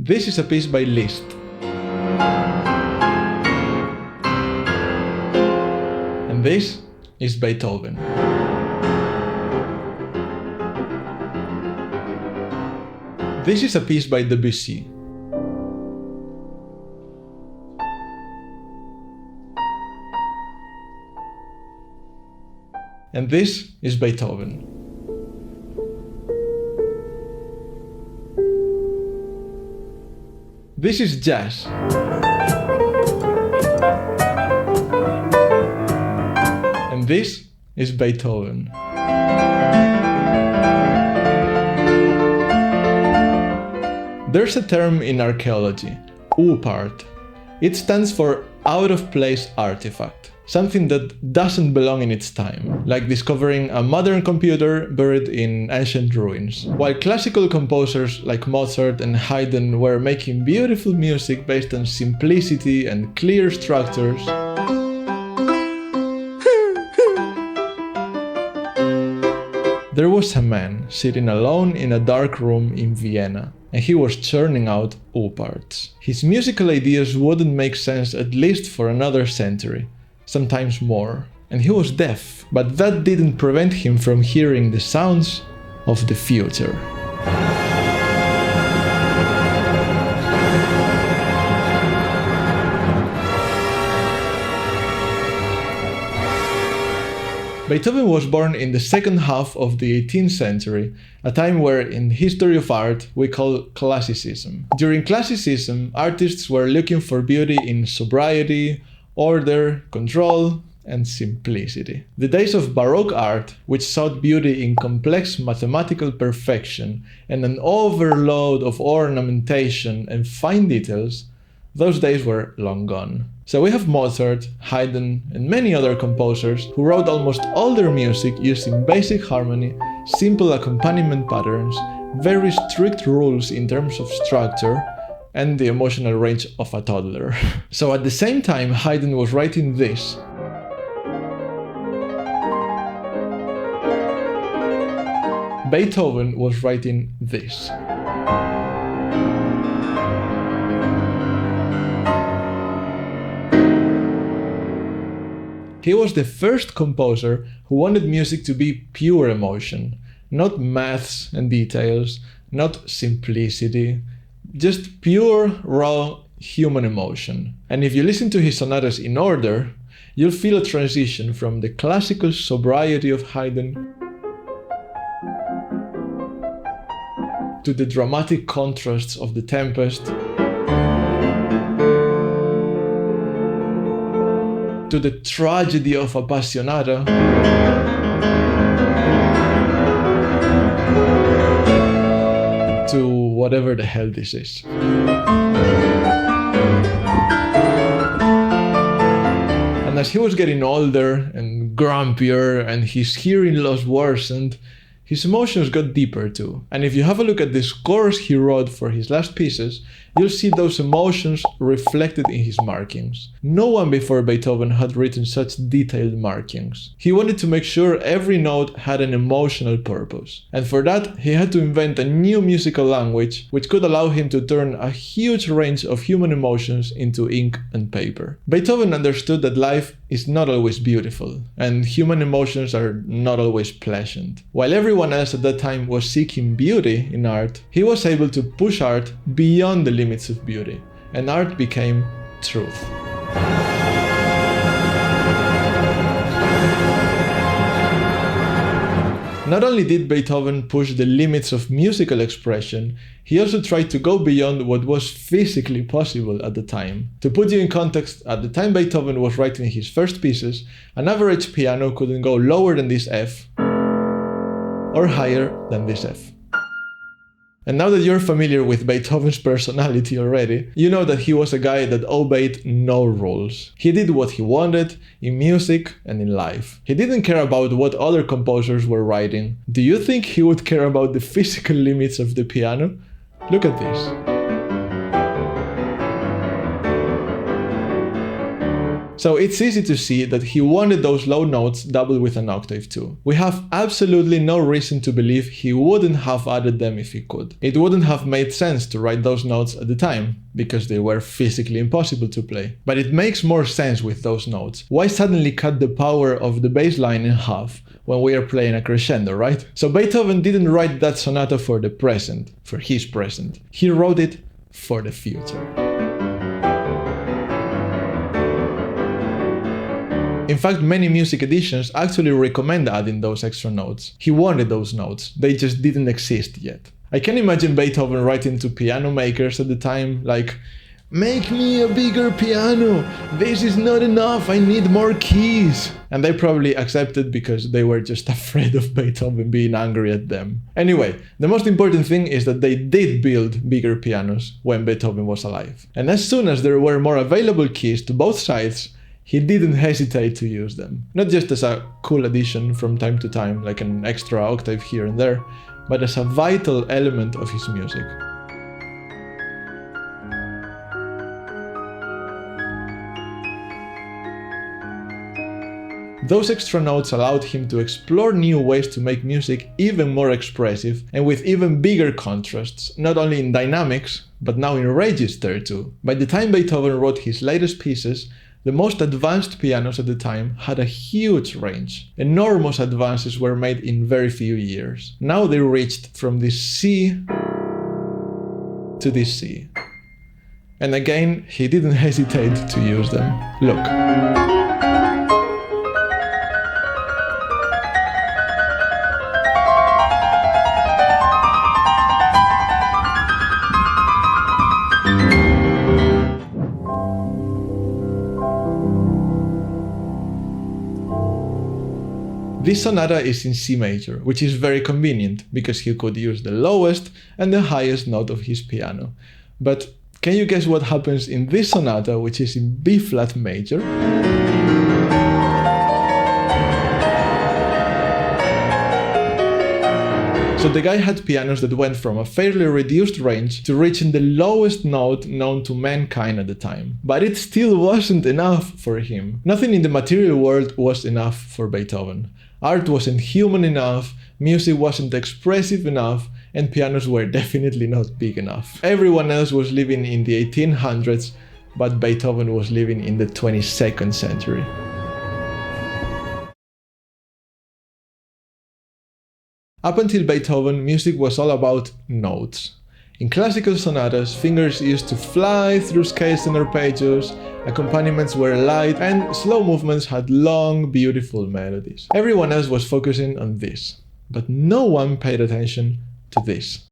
This is a piece by Liszt. And this is Beethoven. This is a piece by Debussy. And this is Beethoven. This is jazz. And this is Beethoven. There's a term in archaeology, oopart. It stands for out-of-place artifact, something that doesn't belong in its time, like discovering a modern computer buried in ancient ruins. While classical composers like Mozart and Haydn were making beautiful music based on simplicity and clear structures, there was a man sitting alone in a dark room in Vienna, and he was churning out ooparts. His musical ideas wouldn't make sense at least for another century, sometimes more. And he was deaf, but that didn't prevent him from hearing the sounds of the future. Beethoven was born in the second half of the 18th century, a time where in history of art we call classicism. During classicism, artists were looking for beauty in sobriety, order, control, and simplicity. The days of Baroque art, which sought beauty in complex mathematical perfection and an overload of ornamentation and fine details, those days were long gone. So we have Mozart, Haydn, and many other composers who wrote almost all their music using basic harmony, simple accompaniment patterns, very strict rules in terms of structure, and the emotional range of a toddler. So at the same time Haydn was writing this, Beethoven was writing this. He was the first composer who wanted music to be pure emotion, not maths and details, not simplicity, just pure, raw human emotion. And if you listen to his sonatas in order, you'll feel a transition from the classical sobriety of Haydn to the dramatic contrasts of The Tempest, to the tragedy of Appassionata, to whatever the hell this is. And as he was getting older and grumpier and his hearing loss worsened, his emotions got deeper too. And if you have a look at the scores he wrote for his last pieces, you'll see those emotions reflected in his markings. No one before Beethoven had written such detailed markings. He wanted to make sure every note had an emotional purpose. And for that, he had to invent a new musical language which could allow him to turn a huge range of human emotions into ink and paper. Beethoven understood that life is not always beautiful, and human emotions are not always pleasant. While everyone else at that time was seeking beauty in art, he was able to push art beyond the limits of beauty, and art became truth. Not only did Beethoven push the limits of musical expression, he also tried to go beyond what was physically possible at the time. To put you in context, at the time Beethoven was writing his first pieces, an average piano couldn't go lower than this F or higher than this F. And now that you're familiar with Beethoven's personality already, you know that he was a guy that obeyed no rules. He did what he wanted in music and in life. He didn't care about what other composers were writing. Do you think he would care about the physical limits of the piano? Look at this. So it's easy to see that he wanted those low notes doubled with an octave too. We have absolutely no reason to believe he wouldn't have added them if he could. It wouldn't have made sense to write those notes at the time, because they were physically impossible to play. But it makes more sense with those notes. Why suddenly cut the power of the bass line in half when we are playing a crescendo, right? So Beethoven didn't write that sonata for the present, for his present. He wrote it for the future. In fact, many music editions actually recommend adding those extra notes. He wanted those notes, they just didn't exist yet. I can imagine Beethoven writing to piano makers at the time, like, "Make me a bigger piano! This is not enough, I need more keys!" And they probably accepted because they were just afraid of Beethoven being angry at them. Anyway, the most important thing is that they did build bigger pianos when Beethoven was alive. And as soon as there were more available keys to both sides, he didn't hesitate to use them. Not just as a cool addition from time to time, like an extra octave here and there, but as a vital element of his music. Those extra notes allowed him to explore new ways to make music even more expressive and with even bigger contrasts, not only in dynamics, but now in register too. By the time Beethoven wrote his latest pieces, the most advanced pianos at the time had a huge range. Enormous advances were made in very few years. Now they reached from this C to this C. And again, he didn't hesitate to use them. Look. This sonata is in C major, which is very convenient because he could use the lowest and the highest note of his piano. But can you guess what happens in this sonata, which is in B flat major? So the guy had pianos that went from a fairly reduced range to reaching the lowest note known to mankind at the time. But it still wasn't enough for him. Nothing in the material world was enough for Beethoven. Art wasn't human enough, music wasn't expressive enough, and pianos were definitely not big enough. Everyone else was living in the 1800s, but Beethoven was living in the 22nd century. Up until Beethoven, music was all about notes. In classical sonatas, fingers used to fly through scales and arpeggios, accompaniments were light, and slow movements had long, beautiful melodies. Everyone else was focusing on this, but no one paid attention to this.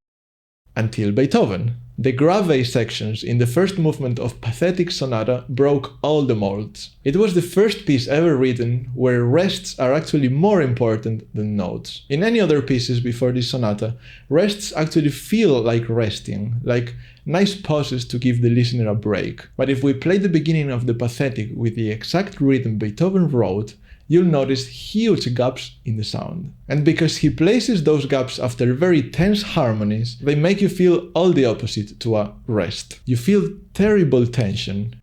Until Beethoven. The grave sections in the first movement of Pathetic Sonata broke all the molds. It was the first piece ever written where rests are actually more important than notes. In any other pieces before this sonata, rests actually feel like resting, like nice pauses to give the listener a break. But if we play the beginning of the Pathetic with the exact rhythm Beethoven wrote, you'll notice huge gaps in the sound. And because he places those gaps after very tense harmonies, they make you feel all the opposite to a rest. You feel terrible tension.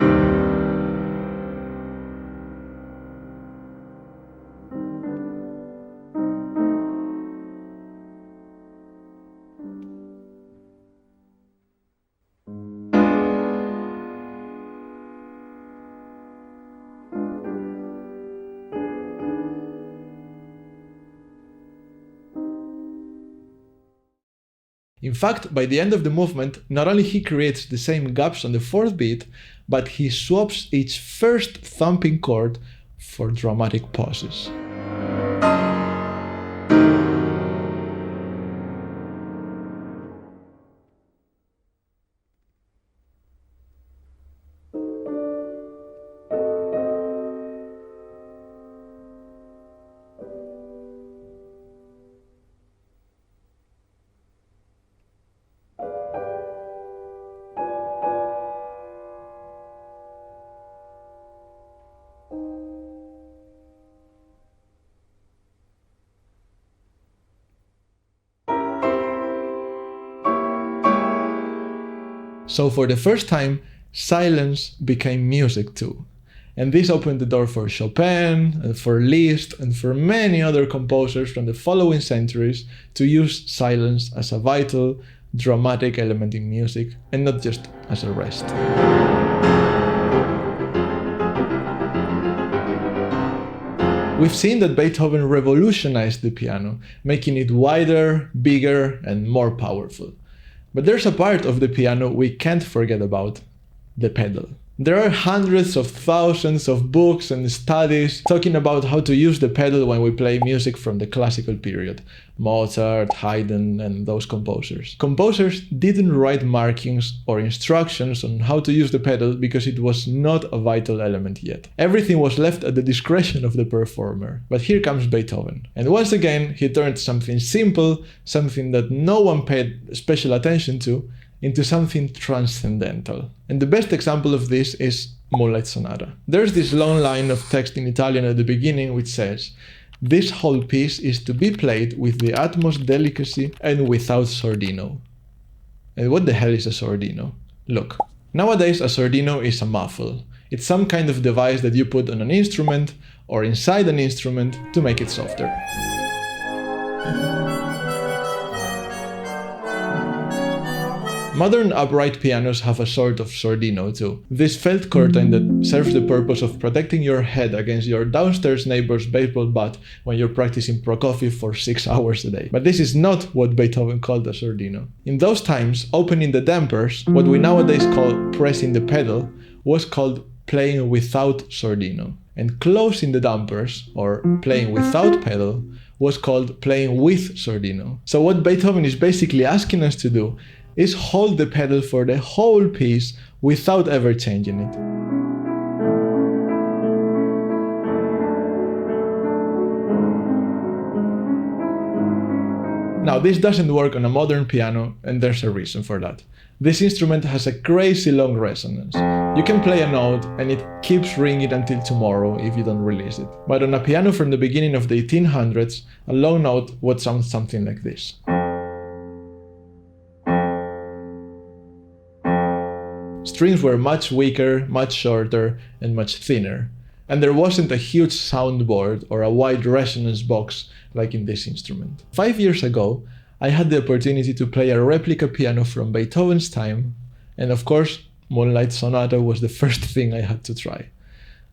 In fact, by the end of the movement, not only he creates the same gaps on the fourth beat, but he swaps each first thumping chord for dramatic pauses. So for the first time, silence became music too. And this opened the door for Chopin, and for Liszt, and for many other composers from the following centuries to use silence as a vital, dramatic element in music, and not just as a rest. We've seen that Beethoven revolutionized the piano, making it wider, bigger, and more powerful. But there's a part of the piano we can't forget about: the pedal. There are hundreds of thousands of books and studies talking about how to use the pedal when we play music from the classical period. Mozart, Haydn, and those composers. Composers didn't write markings or instructions on how to use the pedal because it was not a vital element yet. Everything was left at the discretion of the performer. But here comes Beethoven. And once again, he turned something simple, something that no one paid special attention to, into something transcendental. And the best example of this is Moonlight Sonata. There's this long line of text in Italian at the beginning which says, "This whole piece is to be played with the utmost delicacy and without sordino." And what the hell is a sordino? Look, nowadays a sordino is a muffle. It's some kind of device that you put on an instrument or inside an instrument to make it softer. Modern upright pianos have a sort of sordino too. This felt curtain that serves the purpose of protecting your head against your downstairs neighbor's baseball bat when you're practicing Prokofiev for 6 hours a day. But this is not what Beethoven called a sordino. In those times, opening the dampers, what we nowadays call pressing the pedal, was called playing without sordino. And closing the dampers, or playing without pedal, was called playing with sordino. So what Beethoven is basically asking us to do is hold the pedal for the whole piece without ever changing it. Now, this doesn't work on a modern piano, and there's a reason for that. This instrument has a crazy long resonance. You can play a note and it keeps ringing until tomorrow if you don't release it. But on a piano from the beginning of the 1800s, a long note would sound something like this. Strings were much weaker, much shorter, and much thinner. And there wasn't a huge soundboard or a wide resonance box like in this instrument. 5 years ago, I had the opportunity to play a replica piano from Beethoven's time, and of course, Moonlight Sonata was the first thing I had to try.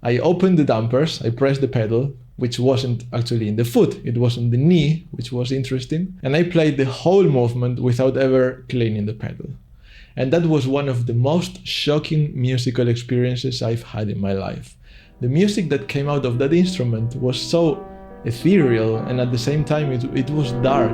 I opened the dampers, I pressed the pedal, which wasn't actually in the foot, it was on the knee, which was interesting, and I played the whole movement without ever cleaning the pedal. And that was one of the most shocking musical experiences I've had in my life. The music that came out of that instrument was so ethereal, and at the same time it was dark.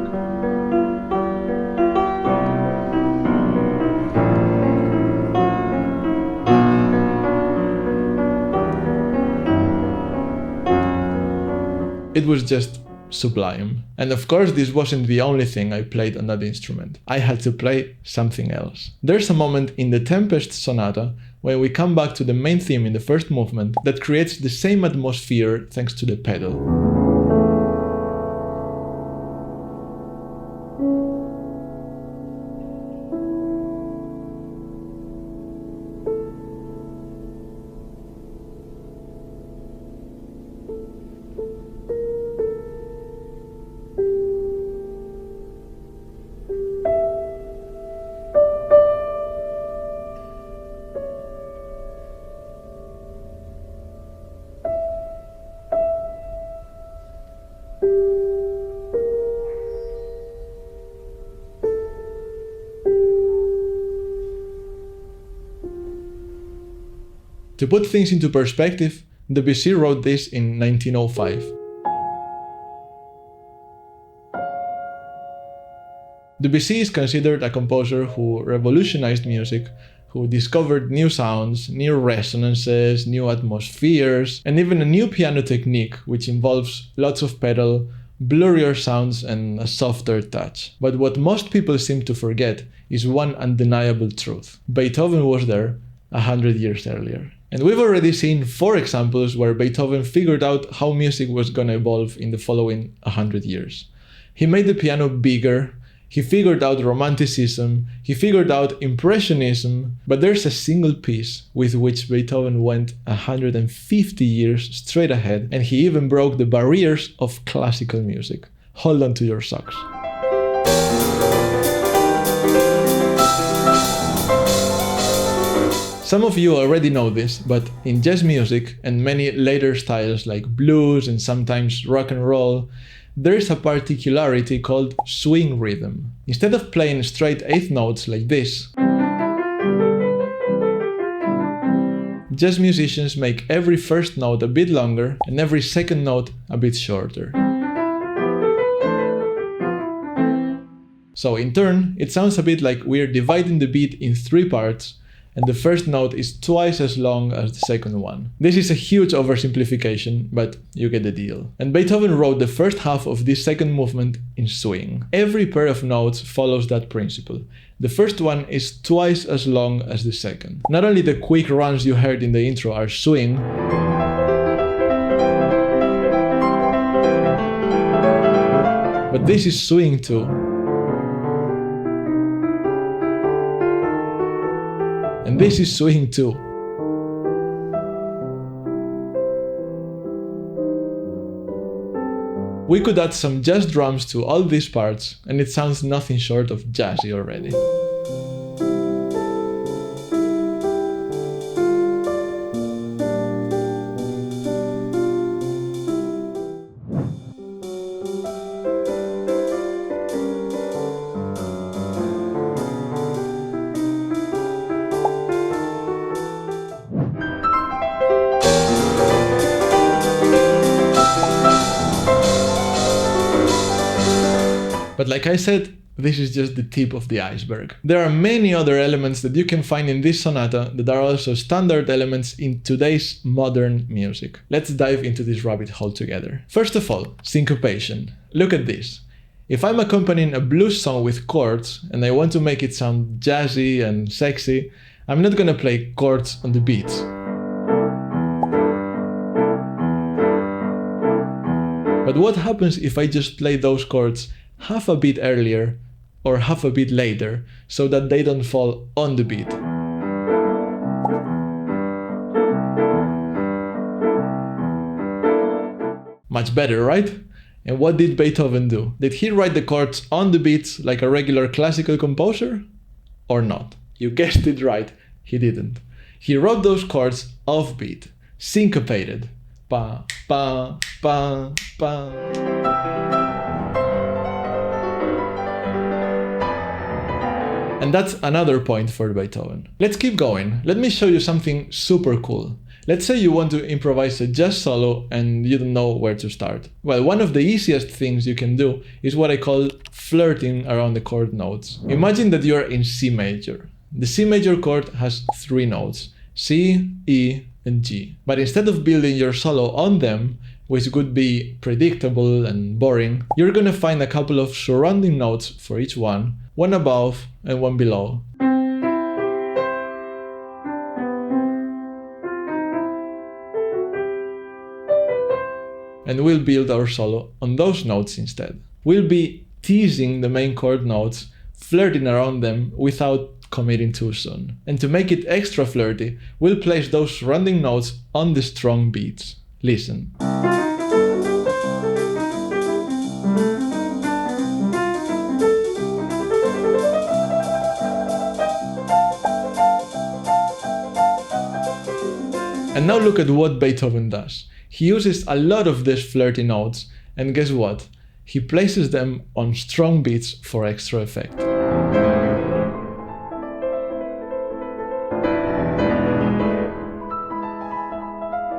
It was just sublime. And of course, this wasn't the only thing I played on that instrument. I had to play something else. There's a moment in the Tempest Sonata when we come back to the main theme in the first movement that creates the same atmosphere thanks to the pedal. To put things into perspective, Debussy wrote this in 1905. Debussy is considered a composer who revolutionized music, who discovered new sounds, new resonances, new atmospheres, and even a new piano technique which involves lots of pedal, blurrier sounds, and a softer touch. But what most people seem to forget is one undeniable truth. Beethoven was there 100 years earlier. And we've already seen 4 examples where Beethoven figured out how music was gonna evolve in the following 100 years. He made the piano bigger, He figured out Romanticism, he figured out Impressionism, but there's a single piece with which Beethoven went 150 years straight ahead, and he even broke the barriers of classical music. Hold on to your socks. Some of you already know this, but in jazz music and many later styles like blues and sometimes rock and roll, there is a particularity called swing rhythm. Instead of playing straight eighth notes like this, jazz musicians make every first note a bit longer and every second note a bit shorter. So in turn, it sounds a bit like we're dividing the beat in 3 parts, and the first note is twice as long as the second one. This is a huge oversimplification, but you get the deal. And Beethoven wrote the first half of this second movement in swing. Every pair of notes follows that principle. The first one is twice as long as the second. Not only the quick runs you heard in the intro are swing, but this is swing too. And this is swing too. We could add some jazz drums to all these parts, and it sounds nothing short of jazzy already. But like I said, this is just the tip of the iceberg. There are many other elements that you can find in this sonata that are also standard elements in today's modern music. Let's dive into this rabbit hole together. First of all, syncopation. Look at this. If I'm accompanying a blues song with chords and I want to make it sound jazzy and sexy, I'm not gonna play chords on the beats. But what happens if I just play those chords half a beat earlier or half a beat later so that they don't fall on the beat? Much better, right? And what did Beethoven do? Did he write the chords on the beats like a regular classical composer? Or not? You guessed it right, he didn't. He wrote those chords off beat, syncopated. Pa, pa, pa, pa. And that's another point for Beethoven. Let's keep going. Let me show you something super cool. Let's say you want to improvise a jazz solo and you don't know where to start. Well, one of the easiest things you can do is what I call flirting around the chord notes. Imagine that you're in C major. The C major chord has 3 notes, C, E, and G. But instead of building your solo on them, which would be predictable and boring, you're gonna find a couple of surrounding notes for each one above and one below. And we'll build our solo on those notes instead. We'll be teasing the main chord notes, flirting around them without committing too soon. And to make it extra flirty, we'll place those surrounding notes on the strong beats. Listen. And now look at what Beethoven does. He uses a lot of these flirty notes, and guess what? He places them on strong beats for extra effect.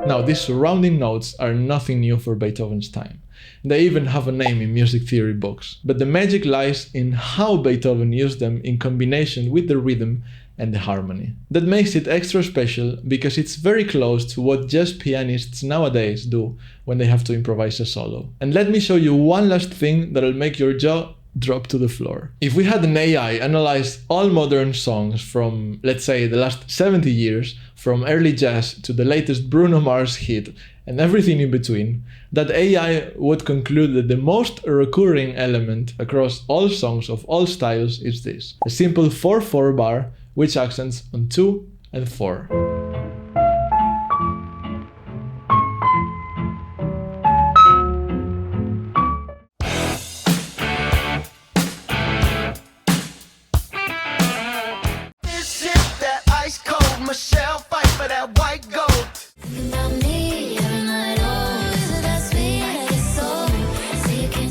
Now, these surrounding notes are nothing new for Beethoven's time. They even have a name in music theory books. But the magic lies in how Beethoven used them in combination with the rhythm and the harmony. That makes it extra special because it's very close to what jazz pianists nowadays do when they have to improvise a solo. And let me show you one last thing that'll make your jaw drop to the floor. If we had an AI analyze all modern songs from, let's say, the last 70 years, from early jazz to the latest Bruno Mars hit, and everything in between, that AI would conclude that the most recurring element across all songs of all styles is this: a simple 4/4 bar which accents on 2 and 4.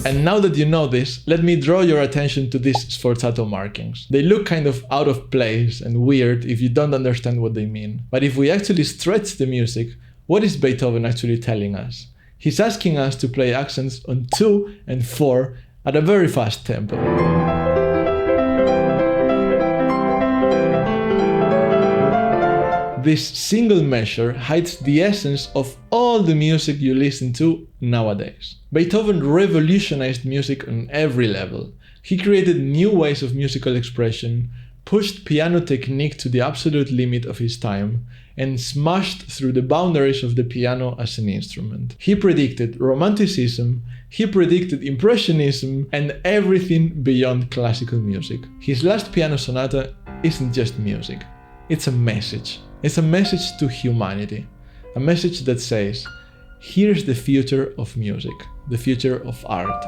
And now that you know this, let me draw your attention to these sforzato markings. They look kind of out of place and weird if you don't understand what they mean. But if we actually stretch the music, what is Beethoven actually telling us? He's asking us to play accents on 2 and 4 at a very fast tempo. This single measure hides the essence of all the music you listen to nowadays. Beethoven revolutionized music on every level. He created new ways of musical expression, pushed piano technique to the absolute limit of his time, and smashed through the boundaries of the piano as an instrument. He predicted Romanticism, he predicted Impressionism, and everything beyond classical music. His last piano sonata isn't just music, it's a message. It's a message to humanity, a message that says, here's the future of music, the future of art.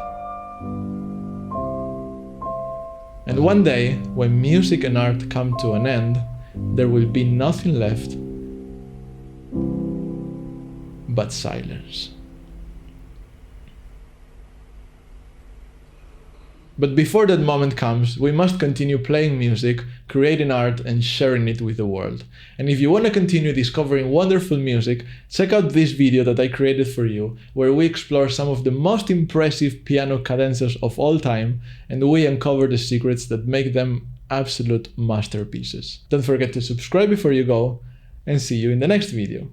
And one day, when music and art come to an end, there will be nothing left but silence. But before that moment comes, we must continue playing music, creating art, and sharing it with the world. And if you want to continue discovering wonderful music, check out this video that I created for you, where we explore some of the most impressive piano cadenzas of all time, and we uncover the secrets that make them absolute masterpieces. Don't forget to subscribe before you go, and see you in the next video.